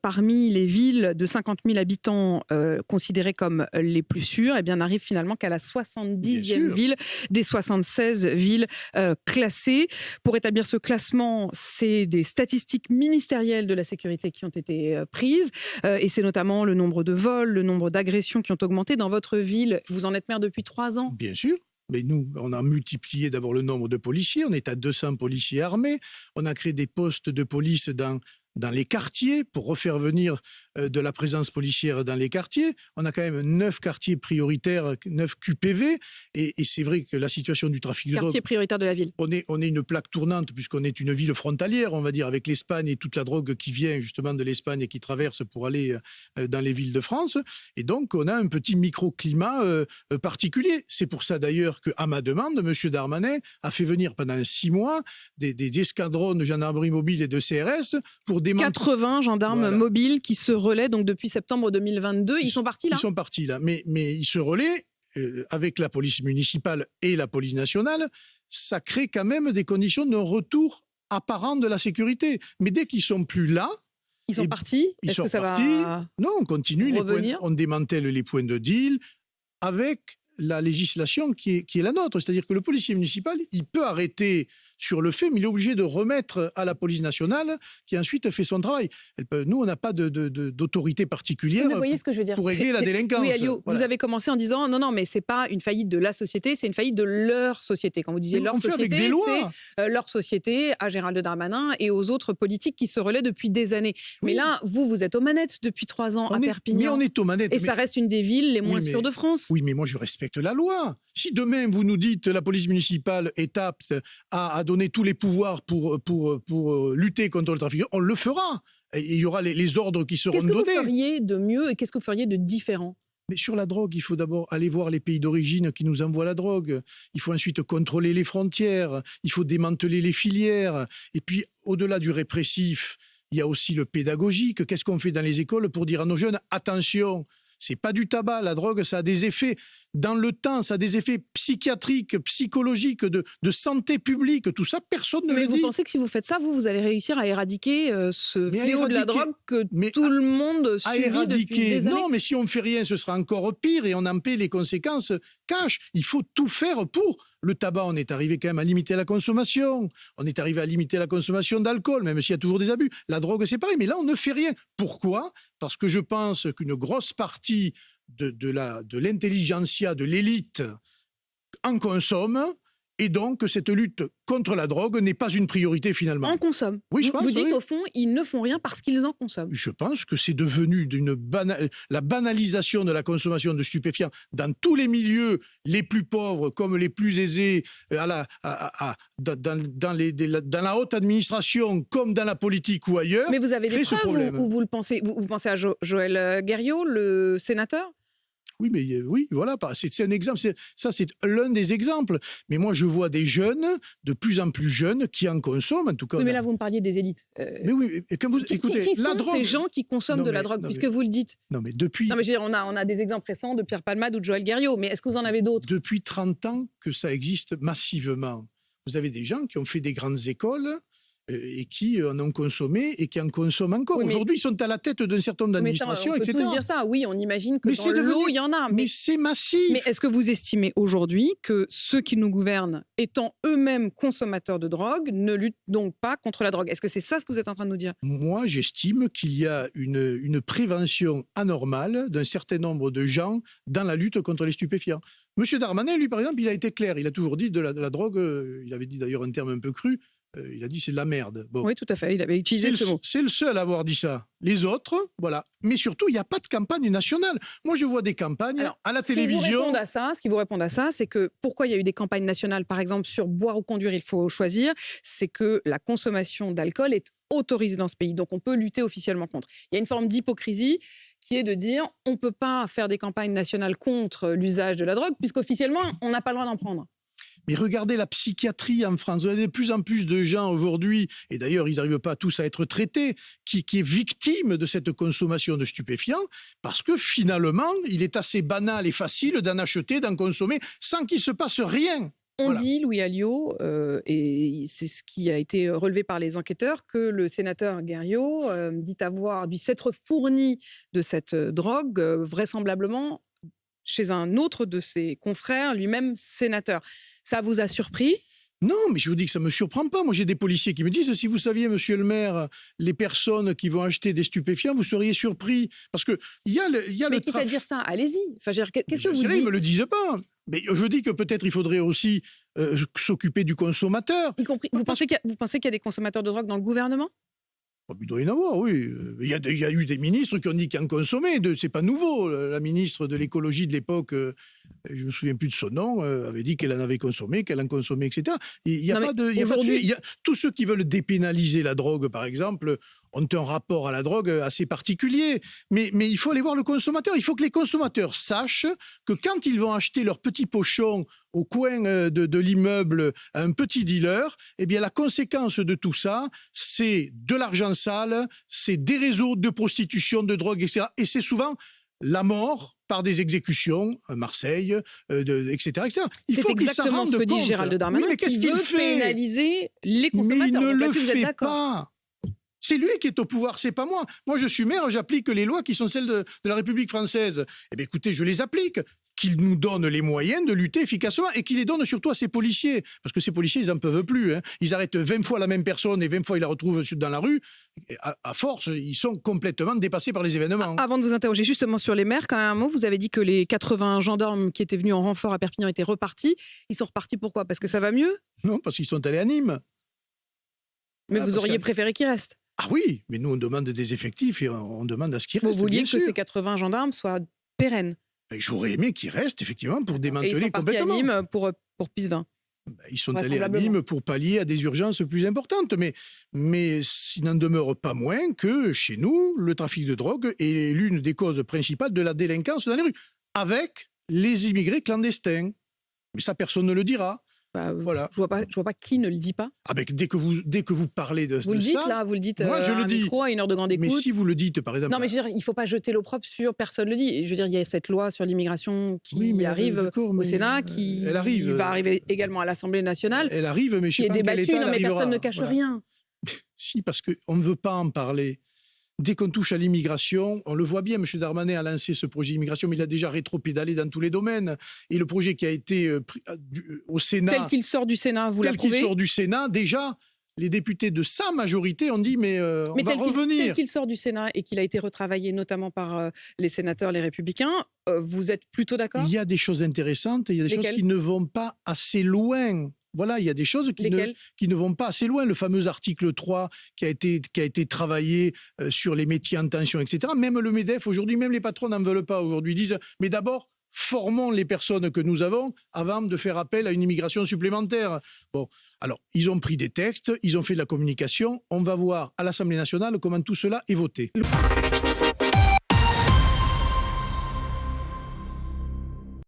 parmi les villes de 50 000 habitants considérées comme les plus sûres, eh bien, n'arrive finalement qu'à la Bien 70e sûr. ville des 76 villes classées. Pour établir ce classement, c'est des statistiques ministérielles de la sécurité qui ont été prises. Et c'est notamment le nombre de vols, le nombre d'agressions qui ont augmenté. Dans votre ville, vous en êtes maire depuis 3 ans. Bien sûr. Mais nous, on a multiplié d'abord le nombre de policiers. On est à 200 policiers armés. On a créé des postes de police dans les quartiers pour refaire venir de la présence policière dans les quartiers. On a quand même 9 quartiers prioritaires, 9 QPV. Et c'est vrai que la situation du trafic de drogue... Quartier prioritaire de la ville. On est une plaque tournante puisqu'on est une ville frontalière, on va dire, avec l'Espagne et toute la drogue qui vient justement de l'Espagne et qui traverse pour aller dans les villes de France. Et donc, on a un petit microclimat particulier. C'est pour ça d'ailleurs qu'à ma demande, M. Darmanin a fait venir pendant 6 mois des escadrons de gendarmerie mobile et de CRS pour démanteler... 80 gendarmes mobiles qui se relaient donc depuis septembre 2022. Ils sont partis là. Ils sont partis là. Mais ils se relaient avec la police municipale et la police nationale. Ça crée quand même des conditions de retour apparent de la sécurité. Mais dès qu'ils sont plus là... Ils sont partis. Est-ce que ça va Non, on continue. On démantèle les points de deal avec la législation qui est la nôtre. C'est-à-dire que le policier municipal, il peut arrêter sur le fait, mais il est obligé de remettre à la police nationale qui ensuite fait son travail. Nous, on n'a pas d'autorité particulière pour régler la délinquance. Oui, Alliot, vous avez commencé en disant non, mais c'est pas une faillite de la société, c'est une faillite de leur société. Quand vous disiez leur société, c'est leur société à Gérald Darmanin et aux autres politiques qui se relaient depuis des années. Mais là, vous êtes aux manettes depuis 3 ans à Perpignan. Mais on est aux manettes. Et ça reste une des villes les moins sûres de France. Oui, mais moi, je respecte la loi. Si demain, vous nous dites la police municipale est apte à donner tous les pouvoirs pour lutter contre le trafic, on le fera. Et il y aura les ordres qui seront donnés. Qu'est-ce que vous feriez de mieux et qu'est-ce que vous feriez de différent ? Mais sur la drogue, il faut d'abord aller voir les pays d'origine qui nous envoient la drogue. Il faut ensuite contrôler les frontières. Il faut démanteler les filières. Et puis, au-delà du répressif, il y a aussi le pédagogique. Qu'est-ce qu'on fait dans les écoles pour dire à nos jeunes, attention, c'est pas du tabac, la drogue, ça a des effets dans le temps, ça a des effets psychiatriques, psychologiques, de santé publique, tout ça, personne ne le dit. Mais vous pensez que si vous faites ça, vous allez réussir à éradiquer ce fléau de la drogue que tout le monde subit depuis des années ? Non, mais si on ne fait rien, ce sera encore pire et on en paie les conséquences cash. Il faut tout faire pour. Le tabac, on est arrivé quand même à limiter la consommation. On est arrivé à limiter la consommation d'alcool, même s'il y a toujours des abus. La drogue, c'est pareil, mais là, on ne fait rien. Pourquoi ? Parce que je pense qu'une grosse partie de l'intelligentsia de l'élite en consomme, et donc cette lutte contre la drogue n'est pas une priorité finalement. En consomme. Oui, je pense. Vous dites au fond, ils ne font rien parce qu'ils en consomment. Je pense que c'est devenu la banalisation de la consommation de stupéfiants dans tous les milieux, les plus pauvres comme les plus aisés, dans la haute administration comme dans la politique ou ailleurs. Mais vous avez des preuves où vous le pensez. Vous pensez à Joël Guerriau, le sénateur ? Oui, mais oui, voilà, c'est un exemple. Ça, c'est l'un des exemples. Mais moi, je vois des jeunes, de plus en plus jeunes, qui en consomment, en tout cas. Oui, mais là, vous me parliez des élites. Mais oui, écoutez, qui la sont drogue. Ces gens qui consomment de la drogue, puisque vous le dites. Non, mais depuis. Non, mais je veux dire, on a des exemples récents de Pierre Palmade ou de Joël Guerriau. Mais est-ce que vous en avez d'autres ? Depuis 30 ans que ça existe massivement. Vous avez des gens qui ont fait des grandes écoles et qui en ont consommé et qui en consomment encore. Aujourd'hui, ils sont à la tête d'un certain nombre d'administrations, etc. On peut tous dire ça. Oui, on imagine que dans l'eau, il y en a. Mais c'est massif. Mais est-ce que vous estimez aujourd'hui que ceux qui nous gouvernent, étant eux-mêmes consommateurs de drogue, ne luttent donc pas contre la drogue ? Est-ce que c'est ça ce que vous êtes en train de nous dire ? Moi, j'estime qu'il y a une prévention anormale d'un certain nombre de gens dans la lutte contre les stupéfiants. Monsieur Darmanin, lui, par exemple, il a été clair. Il a toujours dit de la drogue, il avait dit d'ailleurs un terme un peu cru, il a dit c'est de la merde. Bon. Oui, tout à fait, il avait utilisé ce mot. C'est le seul à avoir dit ça. Les autres, voilà. Mais surtout, il n'y a pas de campagne nationale. Moi, je vois des campagnes à la télévision. Ce qui vous répond à ça, c'est que pourquoi il y a eu des campagnes nationales, par exemple, sur boire ou conduire, il faut choisir, c'est que la consommation d'alcool est autorisée dans ce pays. Donc, on peut lutter officiellement contre. Il y a une forme d'hypocrisie qui est de dire on ne peut pas faire des campagnes nationales contre l'usage de la drogue, puisqu'officiellement, on n'a pas le droit d'en prendre. Mais regardez la psychiatrie en France. Vous avez de plus en plus de gens aujourd'hui, et d'ailleurs ils n'arrivent pas tous à être traités, qui est victime de cette consommation de stupéfiants, parce que finalement, il est assez banal et facile d'en acheter, d'en consommer, sans qu'il se passe rien. On Voilà. dit, Louis Alliot, et c'est ce qui a été relevé par les enquêteurs, que le sénateur Guerriau dit s'être fourni de cette drogue, vraisemblablement chez un autre de ses confrères, lui-même sénateur. Ça vous a surpris? Non, mais je vous dis que ça ne me surprend pas. Moi, j'ai des policiers qui me disent, si vous saviez, monsieur le maire, les personnes qui vont acheter des stupéfiants, vous seriez surpris. Parce qu'il y a Mais le quitte à dire ça, allez-y. Enfin, je veux dire, qu'est-ce que vous Ils dites? ne me le disent pas. Mais je dis que peut-être il faudrait aussi s'occuper du consommateur. Y compris, vous pensez qu'il y a des consommateurs de drogue dans le gouvernement? Oh, il doit y en avoir, oui. Il y a eu des ministres qui ont dit qu'ils en consommaient. C'est pas nouveau. La ministre de l'écologie de l'époque, je me souviens plus de son nom, avait dit qu'elle en avait consommé, qu'elle en consommait, etc. Il y a Non, pas mais de. Il y a pas de aujourd'hui- sujet. Tous ceux qui veulent dépénaliser la drogue, par exemple, ont un rapport à la drogue assez particulier. Mais il faut aller voir le consommateur. Il faut que les consommateurs sachent que quand ils vont acheter leur petit pochon au coin de l'immeuble à un petit dealer, eh bien la conséquence de tout ça, c'est de l'argent sale, c'est des réseaux de prostitution, de drogue, etc. Et c'est souvent la mort par des exécutions, à Marseille, etc., etc. C'est exactement ce que dit Gérald Darmanin, Oui, mais qu'est-ce qui qu'il veut fait? pénaliser les Mais il consommateurs. ne Donc le là-dessus, vous êtes fait d'accord. pas. C'est lui qui est au pouvoir, c'est pas moi. Moi, je suis maire, j'applique les lois qui sont celles de la République française. Eh bien, écoutez, je les applique. Qu'il nous donne les moyens de lutter efficacement et qu'il les donne surtout à ses policiers. Parce que ces policiers, ils n'en peuvent plus. Hein. Ils arrêtent 20 fois la même personne et 20 fois ils la retrouvent dans la rue. Et à force, ils sont complètement dépassés par les événements. Avant de vous interroger justement sur les maires, quand même un mot, vous avez dit que les 80 gendarmes qui étaient venus en renfort à Perpignan étaient repartis. Ils sont repartis pourquoi? Parce que ça va mieux? Non, parce qu'ils sont allés à Nîmes. Mais Voilà, vous parce auriez que- préféré qu'ils restent. Ah oui, mais nous, on demande des effectifs et on demande à ce qu'ils Vous restent, vouliez bien que sûr. ces 80 gendarmes soient pérennes. Mais j'aurais aimé qu'ils restent, effectivement, pour Et ils démanteler sont partis à complètement. Nîmes pour Pisevin. Ils sont allés à Vraisemblablement. Nîmes pour pallier à des urgences plus importantes. Mais il n'en demeure pas moins que chez nous, le trafic de drogue est l'une des causes principales de la délinquance dans les rues, avec les immigrés clandestins. Mais ça, personne ne le dira. Bah, Voilà. je vois pas qui ne le dit pas. Ah ben, dès que vous parlez de, Vous le de dites ça, là, vous le dites moi, je à le un dis. micro, à une heure de grande mais écoute. si vous le dites, par exemple... Non, mais je veux dire, il ne faut pas jeter l'opprobre sur personne le dit. Et je veux dire, il y a cette loi sur l'immigration qui Oui, mais arrive d'accord, au mais, Sénat, qui elle arrive. va arriver également à l'Assemblée nationale, Elle arrive, mais je qui ne sais est pas en quel débattue. état Non, elle mais arrivera. personne ne cache Voilà. rien. Si, parce qu'on ne veut pas en parler. Dès qu'on touche à l'immigration, on le voit bien, M. Darmanin a lancé ce projet d'immigration, mais il a déjà rétropédalé dans tous les domaines. Et le projet qui a été au Sénat, Tel qu'il sort du Sénat, vous tel qu'il l'approuvez? sort du Sénat, déjà, les députés de sa majorité ont dit, mais on Mais va tel revenir. qu'il sort du Sénat et qu'il a été retravaillé notamment par les sénateurs, les Républicains, vous êtes plutôt d'accord? Il y a des choses intéressantes et il y a des choses Lesquelles? qui ne vont pas assez loin. Voilà, il y a des choses Lesquelles? qui ne vont pas assez loin. Le fameux article 3 qui a été travaillé sur les métiers en tension, etc. Même le MEDEF, aujourd'hui, même les patrons n'en veulent pas. Aujourd'hui, ils disent, mais d'abord, formons les personnes que nous avons avant de faire appel à une immigration supplémentaire. Bon, alors, ils ont pris des textes, ils ont fait de la communication. On va voir à l'Assemblée nationale comment tout cela est voté.